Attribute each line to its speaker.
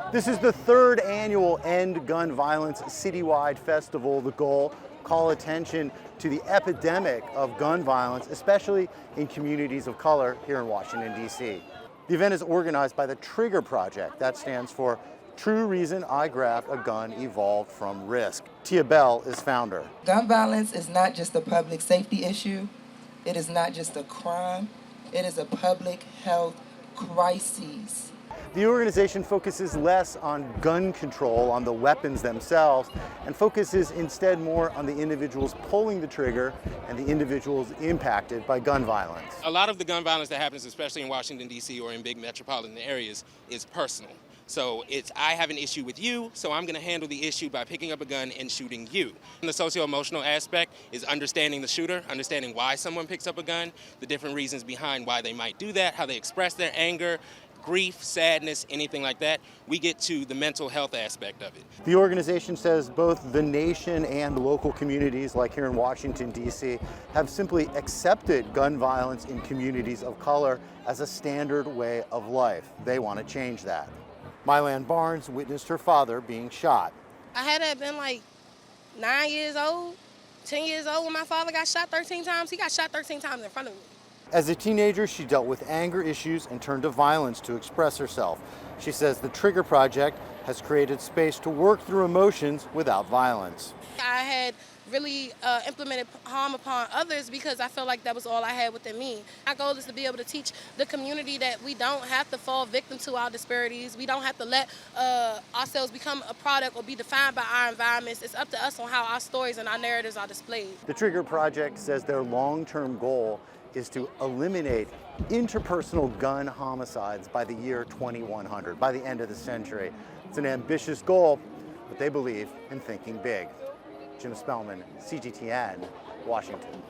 Speaker 1: This is the third annual End Gun Violence citywide festival. The goal, call attention to the epidemic of gun violence, especially in communities of color here in Washington, D.C. The event is organized by the Trigger Project. That stands for True Reason I Grabbed a Gun Evolved from Risk. Tia Bell is founder.
Speaker 2: Gun violence is not just a public safety issue. It is not just a crime. It is a public health crisis.
Speaker 1: The organization focuses less on gun control, on the weapons themselves, and focuses instead more on the individuals pulling the trigger and the individuals impacted by gun violence.
Speaker 3: A lot of the gun violence that happens, especially in Washington, D.C. or in big metropolitan areas, is personal. So it's, I have an issue with you, so I'm going to handle the issue by picking up a gun and shooting you. And the socio-emotional aspect is understanding the shooter, understanding why someone picks up a gun, the different reasons behind why they might do that, how they express their anger, grief, sadness, anything like that. We get to the mental health aspect of it.
Speaker 1: The organization says both the nation and local communities, like here in Washington, D.C., have simply accepted gun violence in communities of color as a standard way of life. They want to change that. Mylan Barnes witnessed her father being shot.
Speaker 4: I had to have been like 9 years old, 10 years old when my father got shot 13 times. He got shot 13 times in front of me.
Speaker 1: As a teenager, she dealt with anger issues and turned to violence to express herself. She says the Trigger Project has created space to work through emotions without violence.
Speaker 4: I had really implemented harm upon others because I felt like that was all I had within me. My goal is to be able to teach the community that we don't have to fall victim to our disparities. We don't have to let ourselves become a product or be defined by our environments. It's up to us on how our stories and our narratives are displayed.
Speaker 1: The Trigger Project says their long-term goal is to eliminate interpersonal gun homicides by the year 2100, by the end of the century. It's an ambitious goal, but they believe in thinking big. Jim Spellman, CGTN, Washington.